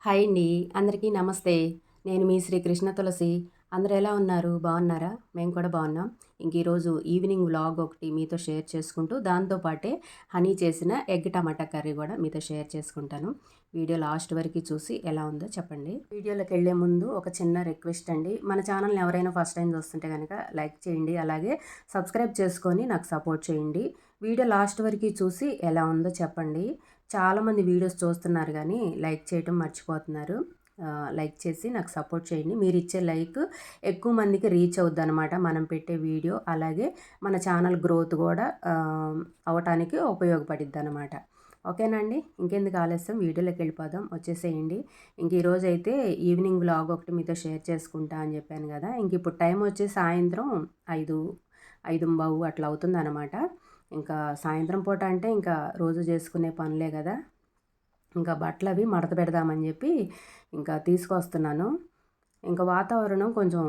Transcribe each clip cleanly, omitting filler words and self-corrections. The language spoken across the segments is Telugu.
హాయ్ అండి. అందరికీ నమస్తే. నేను మీ శ్రీ కృష్ణ తులసి. అందరూ ఎలా ఉన్నారు? బాగున్నారా? మేము కూడా బాగున్నాం. ఈరోజు ఈవినింగ్ వ్లాగ్ ఒకటి మీతో షేర్ చేసుకుంటూ, దాంతో పాటే హనీ చేసిన ఎగ్ టమాటా కర్రీ కూడా మీతో షేర్ చేసుకుంటాను. వీడియో లాస్ట్ వరకు చూసి ఎలా ఉందో చెప్పండి. వీడియోలోకి వెళ్ళే ముందు ఒక చిన్న రిక్వెస్ట్ అండి. మన ఛానల్ని ఎవరైనా ఫస్ట్ టైం చూస్తుంటే కనుక లైక్ చేయండి. అలాగే సబ్స్క్రైబ్ చేసుకొని నాకు సపోర్ట్ చేయండి. వీడియో లాస్ట్ వరకు చూసి ఎలా ఉందో చెప్పండి. చాలామంది వీడియోస్ చూస్తున్నారు కానీ లైక్ చేయటం మర్చిపోతున్నారు. లైక్ చేసి నాకు సపోర్ట్ చేయండి. మీరు ఇచ్చే లైక్ ఎక్కువ మందికి రీచ్ అవుద్ది అనమాట మనం పెట్టే వీడియో. అలాగే మన ఛానల్ గ్రోత్ కూడా అవటానికి ఉపయోగపడిద్ది అనమాట. ఓకేనండి, ఇంకెందుకు ఆలస్యం, వీడియోలోకి వెళ్ళిపోదాం. వచ్చేసేయండి. ఈరోజు అయితే ఈవినింగ్ బ్లాగ్ ఒకటి మీతో షేర్ చేసుకుంటా అని చెప్పాను కదా. ఇప్పుడు టైం వచ్చి సాయంత్రం 5:05 అట్లా అవుతుంది అనమాట. ఇంకా సాయంత్రం పూట అంటే ఇంకా రోజు చేసుకునే పనులే కదా. ఇంకా బట్టలు అవి మడత పెడదామని చెప్పి ఇంకా తీసుకొస్తున్నాను. ఇంకా వాతావరణం కొంచెం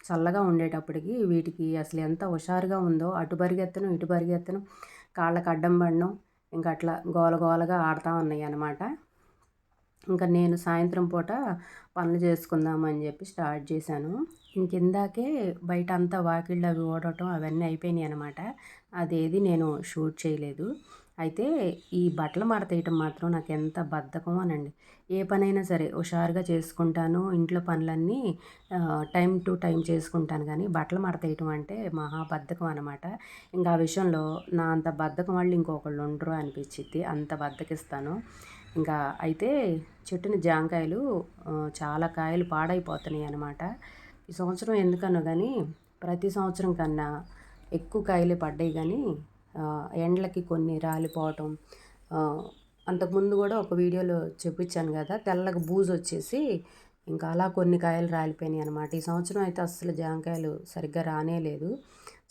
చల్లగా ఉండేటప్పటికి వీటికి అసలు ఎంత హుషారుగా ఉందో, అటు పరిగెత్తను ఇటు పరిగెత్తను, కాళ్ళకు అడ్డం పడడం, ఇంకా అట్లా గోలగోలగా ఆడుతూ ఉన్నాయి అన్నమాట. ఇంకా నేను సాయంత్రం పూట పనులు చేసుకుందామని చెప్పి స్టార్ట్ చేశాను. ఇందాకే బయట అంతా వాకిళ్ళు అవి ఊడటం అవన్నీ అయిపోయినాయి అనమాట. అదేది నేను షూట్ చేయలేదు. అయితే ఈ బట్టలు మడతేయటం మాత్రం నాకు ఎంత బద్ధకం అనండి. ఏ పనైనా సరే హుషారుగా చేసుకుంటాను. ఇంట్లో పనులన్నీ టైం టు టైం చేసుకుంటాను, కానీ బట్టలు మడతేయటం అంటే మహా బద్ధకం అనమాట. ఇంకా ఆ విషయంలో నా అంత బద్ధకం వాళ్ళు ఇంకొకళ్ళు ఉండరు అనిపించిద్ది, అంత బద్ధకిస్తాను. ఇంకా అయితే చెట్టుని జాంకాయలు చాలా కాయలు పాడైపోతున్నాయి అన్నమాట. ఈ సంవత్సరం ఎందుకనో కానీ ప్రతి సంవత్సరం కన్నా ఎక్కువ కాయలే పడ్డాయి, కానీ ఎండలకి కొన్ని రాలిపోవటం. అంతకుముందు కూడా ఒక వీడియోలో చూపించాను కదా, తెల్లగా బూజు వచ్చేసి ఇంకా అలా కొన్ని కాయలు రాలిపోయినాయి అనమాట. ఈ సంవత్సరం అయితే అస్సలు జాంకాయలు సరిగ్గా రానేలేదు.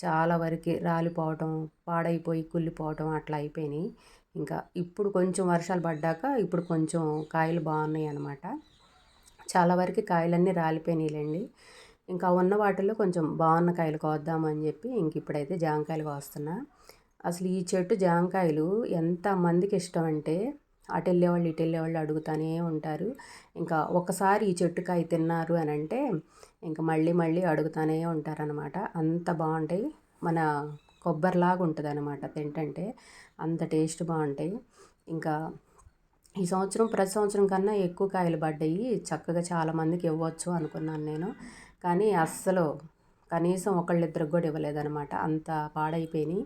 చాలా వరకు రాలిపోవటం, పాడైపోయి కుళ్ళిపోవటం అట్లా అయిపోయినాయి. ఇంకా ఇప్పుడు కొంచెం వర్షాలు పడ్డాక ఇప్పుడు కొంచెం కాయలు బాగున్నాయి అన్నమాట. చాలా వరకు కాయలన్నీ రాలిపోయినాయిలేండి. ఇంకా ఉన్న వాటిల్లో కొంచెం బాగున్న కాయలు కోద్దామని చెప్పి ఇప్పుడైతే జాంకాయలు కోస్తున్నా. అసలు ఈ చెట్టు జాంకాయలు ఎంతమందికి ఇష్టం అంటే అటు వెళ్ళేవాళ్ళు ఇటు వెళ్ళేవాళ్ళు అడుగుతూనే ఉంటారు. ఇంకా ఒకసారి ఈ చెట్టు కాయ తిన్నారు అని అంటే ఇంకా మళ్ళీ మళ్ళీ అడుగుతూనే ఉంటారనమాట. అంత బాగుంటాయి. మన కొబ్బరిలాగా ఉంటుంది అనమాట తింటంటే, అంత టేస్ట్ బాగుంటాయి. ఇంకా ఈ సంవత్సరం ప్రతి సంవత్సరం కన్నా ఎక్కువ కాయలు పడ్డాయి. చక్కగా చాలామందికి ఇవ్వచ్చు అనుకున్నాను నేను, కానీ అస్సలు కనీసం ఒకళ్ళిద్దరికి కూడా ఇవ్వలేదనమాట. అంత పాడైపోయినాయి.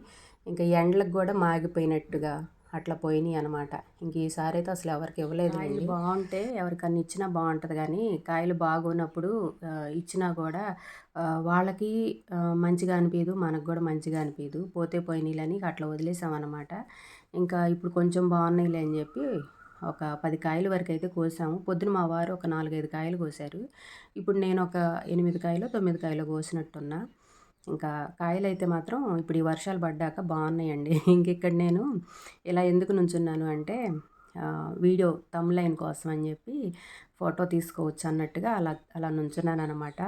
ఇంకా ఎండలకు కూడా మాగిపోయినట్టుగా అట్లా పోయినాయి అనమాట. ఈసారి అయితే అసలు ఎవరికి ఇవ్వలేదు. కాయలు బాగుంటే ఎవరికన్నా ఇచ్చినా బాగుంటుంది, కానీ కాయలు బాగున్నప్పుడు ఇచ్చినా కూడా వాళ్ళకి మంచిగా అనిపించదు, మనకు కూడా మంచిగా అనిపించదు. పోతే పోయినాయిలని అట్లా వదిలేసామన్నమాట. ఇంకా ఇప్పుడు కొంచెం బాగున్నాయిలే అని చెప్పి ఒక 10 కాయల వరకు అయితే కోసాము. పొద్దున మా వారు ఒక 4-5 కాయలు కోసారు. ఇప్పుడు నేను ఒక 8 కాయలు 9 కాయలు కోసినట్టున్నా. ఇంకా కాయలు అయితే మాత్రం ఇప్పుడు ఈ వర్షాలు పడ్డాక బాగున్నాయండి. ఇక్కడ నేను ఇలా ఎందుకు నుంచున్నాను అంటే వీడియో థంబ్‌నెయిల్ కోసం అని చెప్పి ఫోటో తీసుకోవచ్చు అన్నట్టుగా అలా అలా నుంచున్నాను అనమాట.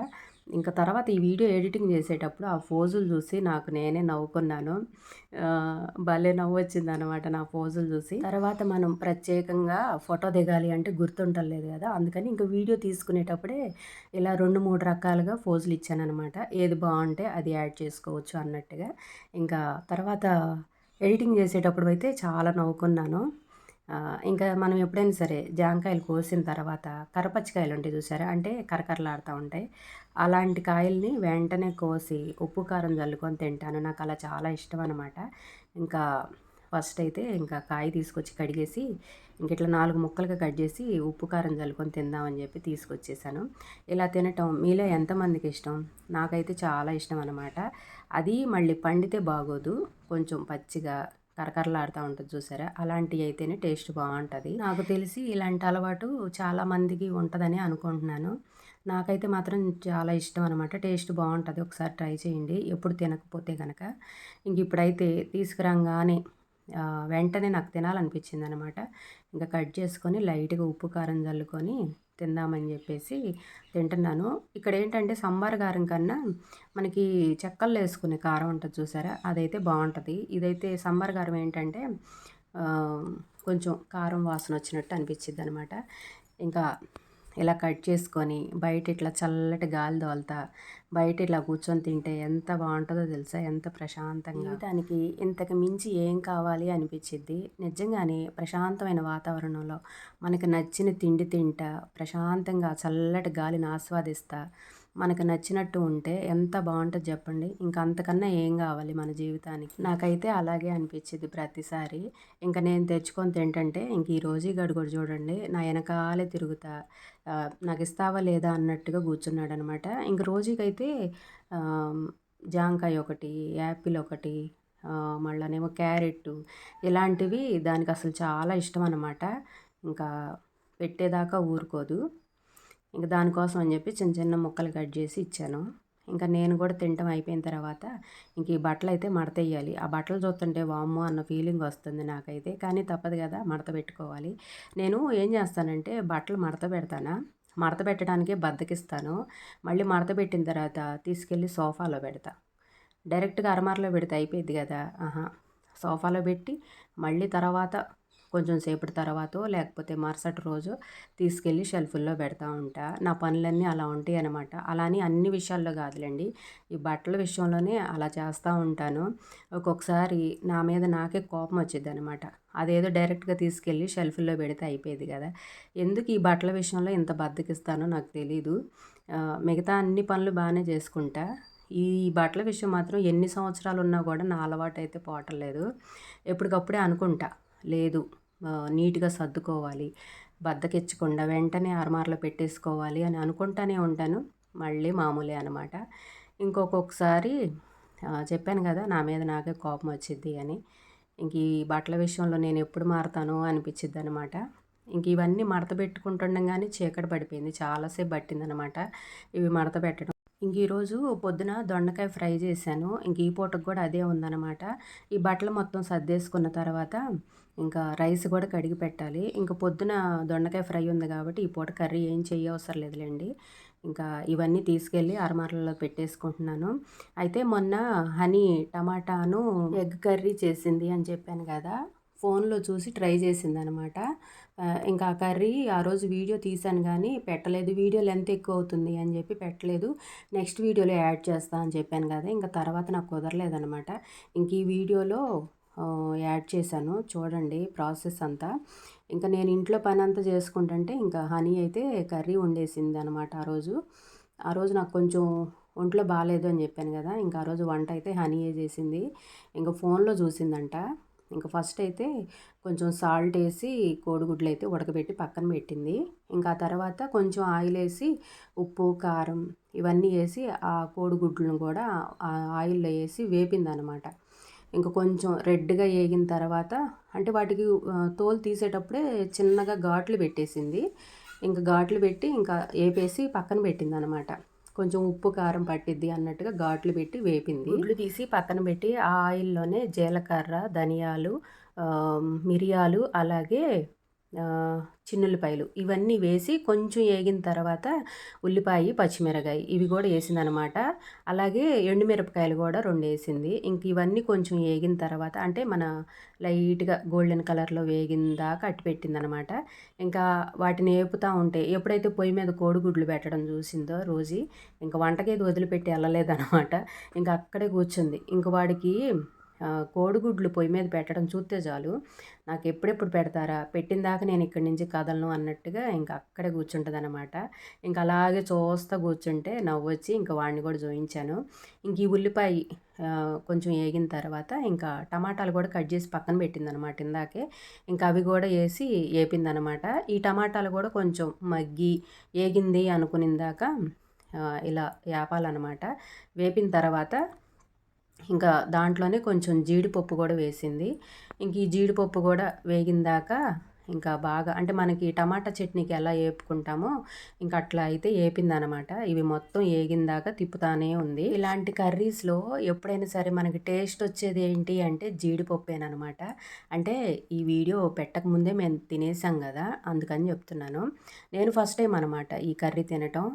ఇంకా తర్వాత ఈ వీడియో ఎడిటింగ్ చేసేటప్పుడు ఆ పోజులు చూసి నాకు నేనే నవ్వుకున్నాను. భలే నవ్వు వచ్చిందనమాట నా పోజులు చూసి. తర్వాత మనం ప్రత్యేకంగా ఫోటో దిగాలి అంటే గుర్తుంటలేదు కదా, అందుకని ఇంకా వీడియో తీసుకునేటప్పుడే ఇలా 2-3 రకాలుగా పోజులు ఇచ్చాననమాట. ఏది బాగుంటే అది యాడ్ చేసుకోవచ్చు అన్నట్టుగా. ఇంకా తర్వాత ఎడిటింగ్ చేసేటప్పుడు అయితే చాలా నవ్వుకున్నాను. ఇంకా మనం ఎప్పుడైనా సరే జాంకాయలు కోసిన తర్వాత కరపచ్చికాయలు ఉంటాయి చూసారా, అంటే కరకరలాడుతూ ఉంటాయి. అలాంటి కాయల్ని వెంటనే కోసి ఉప్పు కారం చల్లుకొని తింటాను. నాకు అలా చాలా ఇష్టం అనమాట. ఇంకా ఫస్ట్ అయితే ఇంకా కాయ తీసుకొచ్చి కడిగేసి ఇట్లా 4 ముక్కలుగా కట్ చేసి ఉప్పు కారం చల్లుకొని తిందామని చెప్పి తీసుకొచ్చేసాను. ఇలా తినటం మీలో ఎంతమందికి ఇష్టం? నాకైతే చాలా ఇష్టం అనమాట. అది మళ్ళీ పండితే బాగోదు, కొంచెం పచ్చిగా కరకరలాడుతూ ఉంటుంది చూసారా, అలాంటివి అయితేనే టేస్ట్ బాగుంటుంది. నాకు తెలిసి ఇలాంటి అలవాటు చాలామందికి ఉంటుందని అనుకుంటున్నాను. నాకైతే మాత్రం చాలా ఇష్టం అనమాట. టేస్ట్ బాగుంటుంది, ఒకసారి ట్రై చేయండి ఎప్పుడు తినకపోతే కనుక. ఇప్పుడైతే తీసుకురాగానే వెంటనే నాకు తినాలనిపించింది అనమాట. ఇంకా కట్ చేసుకొని లైట్గా ఉప్పు కారం చల్లుకొని తిందామని చెప్పేసి తింటున్నాను. ఇక్కడ ఏంటంటే సాంబార్ కారం కన్నా మనకి చెక్కల్లో వేసుకునే కారం ఉంటుంది చూసారా, అదైతే బాగుంటుంది. ఇదైతే సాంబార్ కారం ఏంటంటే కొంచెం కారం వాసన వచ్చినట్టు అనిపించిద్ది అనమాట. ఇంకా ఇలా కట్ చేసుకొని బయట ఇట్లా చల్లటి గాలి తోలుతా బయట ఇట్లా కూర్చొని తింటే ఎంత బాగుంటుందో తెలుసా, ఎంత ప్రశాంతంగా. జీవితానికి ఇంతకు మించి ఏం కావాలి అనిపించిద్ది. నిజంగానే ప్రశాంతమైన వాతావరణంలో మనకు నచ్చిన తిండి తింటా ప్రశాంతంగా చల్లటి గాలిని ఆస్వాదిస్తా మనకు నచ్చినట్టు ఉంటే ఎంత బాగుంటుంది చెప్పండి. ఇంకా అంతకన్నా ఏం కావాలి మన జీవితానికి. నాకైతే అలాగే అనిపించింది ప్రతిసారి. ఇంకా నేను తెచ్చుకొని తింటుంటే ఇంక ఈ రోజు గడుగుడు చూడండి నా వెనకాలే తిరుగుతా నాకు ఇస్తావా లేదా అన్నట్టుగా కూర్చున్నాడు అనమాట. ఇంక రోజుకైతే జాంకాయ ఒకటి, యాపిల్ ఒకటి, మళ్ళనేమో క్యారెట్ ఇలాంటివి దానికి అసలు చాలా ఇష్టం అనమాట. ఇంకా పెట్టేదాకా ఊరుకోదు. ఇంకా దానికోసం అని చెప్పి చిన్న చిన్న ముక్కలు కట్ చేసి ఇచ్చాను. ఇంకా నేను కూడా తినటం అయిపోయిన తర్వాత ఇంక ఈ బట్టలు అయితే మడత వేయాలి. ఆ బట్టలు చూస్తుంటే వామ్మో అన్న ఫీలింగ్ వస్తుంది నాకైతే. కానీ తప్పదు కదా, మడత పెట్టుకోవాలి. నేను ఏం చేస్తానంటే బట్టలు మడత పెడతానా, మడత పెట్టడానికే బద్దకిస్తాను. మళ్ళీ మడత పెట్టిన తర్వాత తీసుకెళ్ళి సోఫాలో పెడతా. డైరెక్ట్గా అరమారలో పెడితే అయిపోయింది కదా. సోఫాలో పెట్టి మళ్ళీ తర్వాత కొంచెం సేపటి తర్వాతో లేకపోతే మరుసటి రోజు తీసుకెళ్ళి షెల్ఫుల్లో పెడతా ఉంటా. నా పనులన్నీ అలా ఉంటాయి అన్నమాట. అలా అని అన్ని విషయాల్లో కాదులేండి, ఈ బట్టల విషయంలోనే అలా చేస్తూ ఉంటాను. ఒక్కొక్కసారి నా మీద నాకే కోపం వచ్చింది అనమాట. అదేదో డైరెక్ట్గా తీసుకెళ్ళి షెల్ఫుల్లో పెడితే అయిపోయేది కదా. ఎందుకు ఈ బట్టల విషయంలో ఇంత బద్దకిస్తానో నాకు తెలీదు. మిగతా అన్ని పనులు బాగానే చేసుకుంటా. ఈ బట్టల విషయం మాత్రం ఎన్ని సంవత్సరాలు ఉన్నా కూడా నా అలవాటు అయితే పోవట్లేదు. ఎప్పటికప్పుడే అనుకుంటా, లేదు నీట్గా సర్దుకోవాలి, బద్దకెచ్చకుండా వెంటనే అరమారలో పెట్టేసుకోవాలి అని అనుకుంటానే ఉంటాను. మళ్ళీ మామూలే అనమాట. ఇంకొకసారి చెప్పాను కదా నా మీద నాకే కోపం వచ్చిద్ది అని. ఇంక ఈ బట్టల విషయంలో నేను ఎప్పుడు మారతానో అనిపించిద్ది అనమాట. ఇంక ఇవన్నీ మడత పెట్టుకుంటుండగానే చీకటి పడిపోయింది. చాలాసేపు పట్టిందనమాట ఇవి మడత పెట్టడం. ఇంక ఈరోజు పొద్దున దొండకాయ ఫ్రై చేశాను. ఇంక ఈ పూటకు కూడా అదే ఉందన్నమాట. ఈ బట్టలు మొత్తం సర్దేసుకున్న తర్వాత ఇంకా రైస్ కూడా కడిగి పెట్టాలి. ఇంక పొద్దున దొండకాయ ఫ్రై ఉంది కాబట్టి ఈ పూట కర్రీ ఏం చేయవసరం లేదులేండి. ఇంకా ఇవన్నీ తీసుకెళ్ళి అరమారలలో పెట్టేసుకుంటున్నాను. అయితే మొన్న హనీ టమాటాను ఎగ్ కర్రీ చేసింది అని చెప్పాను కదా, ఫోన్లో చూసి ట్రై చేసిందనమాట. ఇంకా ఆ కర్రీ ఆ రోజు వీడియో తీశాను కానీ పెట్టలేదు. వీడియో లెంత్ ఎక్కువ అవుతుంది అని చెప్పి పెట్టలేదు. నెక్స్ట్ వీడియోలో యాడ్ చేస్తా అని చెప్పాను కదా, ఇంకా తర్వాత నాకు కుదరలేదనమాట. ఇంక ఈ వీడియోలో యాడ్ చేశాను చూడండి ప్రాసెస్ అంతా. ఇంకా నేను ఇంట్లో పని అంతా చేసుకుంటుంటే ఇంకా హనీ అయితే కర్రీ వండేసింది అనమాట ఆ రోజు నాకు కొంచెం ఒంట్లో బాగాలేదు అని చెప్పాను కదా, ఇంకా ఆ రోజు వంట అయితే హనీయే చేసింది. ఇంకా ఫోన్లో చూసిందంట. ఇంకా ఫస్ట్ అయితే కొంచెం సాల్ట్ వేసి కోడిగుడ్లు అయితే ఉడకబెట్టి పక్కన పెట్టింది. ఇంకా ఆ తర్వాత కొంచెం ఆయిల్ వేసి ఉప్పు కారం ఇవన్నీ వేసి ఆ కోడిగుడ్లను కూడా ఆ ఆయిల్లో వేసి వేపింది అనమాట. ఇంకా కొంచెం రెడ్గా వేగిన తర్వాత అంటే వాటికి తోలు తీసేటప్పుడే చిన్నగా ఘాట్లు పెట్టేసింది. ఇంకా ఘాట్లు పెట్టి ఇంకా వేపేసి పక్కన పెట్టింది అనమాట. కొంచెం ఉప్పు కారం పట్టిద్ది అన్నట్టుగా ఘాట్లు పెట్టి వేపింది. గుడ్లు తీసి పక్కన పెట్టి ఆ ఆయిల్లోనే జీలకర్ర, ధనియాలు, మిరియాలు, అలాగే చిన్నుల్లిపాయలు ఇవన్నీ వేసి కొంచెం వేగిన తర్వాత ఉల్లిపాయ, పచ్చిమిరకాయ ఇవి కూడా వేసిందనమాట. అలాగే ఎండుమిరపకాయలు కూడా 2 వేసింది. ఇంక ఇవన్నీ కొంచెం వేగిన తర్వాత అంటే మన లైట్గా గోల్డెన్ కలర్లో వేగిన దాకా అట్టి పెట్టిందనమాట. ఇంకా వాటిని వేపుతూ ఉంటే ఎప్పుడైతే పొయ్యి మీద కోడిగుడ్లు పెట్టడం చూసిందో రోజీ, ఇంకా వంటకేది వదిలిపెట్టి వెళ్ళలేదనమాట. ఇంకా అక్కడే కూర్చుంది. ఇంక వాడికి కోడిగుడ్లు పొయ్యి మీద పెట్టడం చూస్తే చాలు నాకు ఎప్పుడెప్పుడు పెడతారా, పెట్టిన దాకా నేను ఇక్కడి నుంచి కదలను అన్నట్టుగా ఇంకా అక్కడే కూర్చుంటుంది అనమాట. ఇంకా అలాగే చూస్తూ కూర్చుంటే నవ్వొచ్చి ఇంకా వాడిని కూడా చూయించాను. ఇంక ఈ ఉల్లిపాయ కొంచెం వేగిన తర్వాత ఇంకా టమాటాలు కూడా కట్ చేసి పక్కన పెట్టిందనమాట ఇందాకే. ఇంకా అవి కూడా వేసి వేపిందనమాట. ఈ టమాటాలు కూడా కొంచెం మగ్గి వేగింది అనుకునిందాక ఇలా వేపాలన్నమాట. వేపిన తర్వాత ఇంకా దాంట్లోనే కొంచెం జీడిపప్పు కూడా వేసింది. ఇంక ఈ జీడిపప్పు కూడా వేగిందాక ఇంకా బాగా అంటే మనకి టమాటా చట్నీకి ఎలా వేపుకుంటామో ఇంకా అట్లా అయితే వేపిందనమాట. ఇవి మొత్తం వేగిందాక తిప్పుతానే ఉంది. ఇలాంటి కర్రీస్లో ఎప్పుడైనా సరే మనకి టేస్ట్ వచ్చేది ఏంటి అంటే జీడిపప్పేనమాట. అంటే ఈ వీడియో పెట్టకముందే మేము తినేసాం కదా, అందుకని చెప్తున్నాను. నేను ఫస్ట్ టైం అనమాట ఈ కర్రీ తినటం.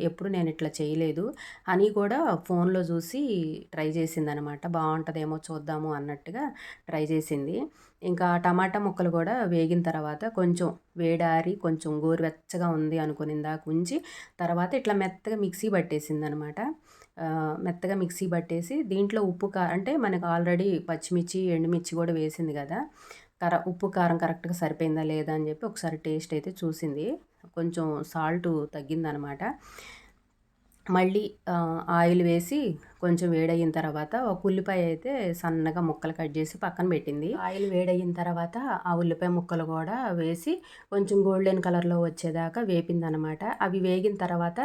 ఎప్పుడు నేను ఇట్లా చేయలేదు. హనీ కూడా ఫోన్లో చూసి ట్రై చేసిందనమాట. బాగుంటుందేమో చూద్దాము అన్నట్టుగా ట్రై చేసింది. ఇంకా టమాటా ముక్కలు కూడా వేగిన తర్వాత కొంచెం వేడారి కొంచెం గోరువెచ్చగా ఉంది అనుకుని ఇందాక ఉంచి తర్వాత ఇట్లా మెత్తగా మిక్సీ పట్టేసిందనమాట. మెత్తగా మిక్సీ పట్టేసి దీంట్లో ఉప్పు అంటే మనకు ఆల్రెడీ పచ్చిమిర్చి ఎండుమిర్చి కూడా వేసింది కదా, ఉప్పు కారం కరెక్ట్గా సరిపోయిందా లేదా అని చెప్పి ఒకసారి టేస్ట్ అయితే చూసింది. కొంచెం సాల్ట్ తగ్గిందనమాట. మళ్ళీ ఆయిల్ వేసి కొంచెం వేడయిన తర్వాత ఒక ఉల్లిపాయ అయితే సన్నగా ముక్కలు కట్ చేసి పక్కన పెట్టింది. ఆయిల్ వేడయిన తర్వాత ఆ ఉల్లిపాయ ముక్కలు కూడా వేసి కొంచెం గోల్డెన్ కలర్లో వచ్చేదాకా వేపిందనమాట. అవి వేగిన తర్వాత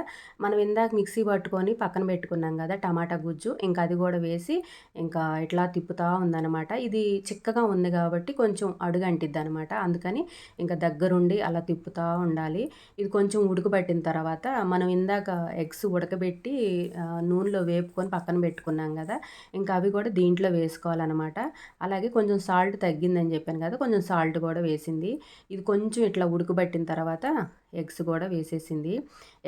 మనం ఇందాక మిక్సీ పట్టుకొని పక్కన పెట్టుకున్నాం కదా టమాటా గుజ్జు, ఇంకా అది కూడా వేసి ఇంకా ఇట్లా తిప్పుతూ ఉందనమాట. ఇది చిక్కగా ఉంది కాబట్టి కొంచెం అడుగంటిద్ది అనమాట. అందుకని ఇంకా దగ్గరుండి అలా తిప్పుతూ ఉండాలి. ఇది కొంచెం ఉడకబెట్టిన తర్వాత మనం ఇందాక ఎగ్స్ ఉడకబెట్టి నూనెలో వేపుకొని పక్కన పెట్టుకున్నాం కదా, ఇంకా అవి కూడా దీంట్లో వేసుకోవాలన్నమాట. అలాగే కొంచెం సాల్ట్ తగ్గిందని చెప్పాను కదా, కొంచెం సాల్ట్ కూడా వేసింది. ఇది కొంచెం ఇట్లా ఉడకబెట్టిన తర్వాత ఎగ్స్ కూడా వేసేసింది.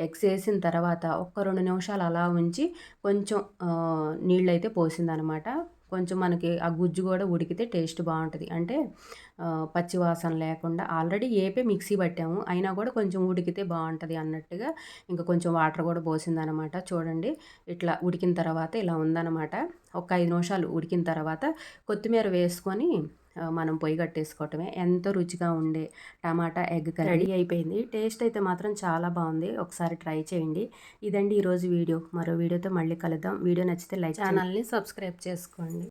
ఎగ్స్ వేసిన తర్వాత ఒక్క 2 నిమిషాలు అలా ఉంచి కొంచెం నీళ్ళైతే పోసిందనమాట. కొంచెం మనకి ఆ గుజ్జు కూడా ఉడికితే టేస్ట్ బాగుంటుంది. అంటే పచ్చి వాసన లేకుండా ఆల్రెడీ ఏపే మిక్సీ పట్టాము, అయినా కూడా కొంచెం ఉడికితే బాగుంటుంది అన్నట్టుగా ఇంకా కొంచెం వాటర్ కూడా పోసిందనమాట. చూడండి ఇట్లా ఉడికిన తర్వాత ఇలా ఉందనమాట. ఒక 5 నిమిషాలు ఉడికిన తర్వాత కొత్తిమీర వేసుకొని మనం పొయ్యి కట్టేసుకోవటమే. ఎంతో రుచిగా ఉండే టమాటా ఎగ్ కర్రీ రెడీ అయిపోయింది. టేస్ట్ అయితే మాత్రం చాలా బాగుంది. ఒకసారి ట్రై చేయండి. ఇదండి ఈరోజు వీడియో. మరో వీడియోతో మళ్ళీ కలుద్దాం. వీడియో నచ్చితే లైక్ ఛానల్ని సబ్స్క్రైబ్ చేసుకోండి.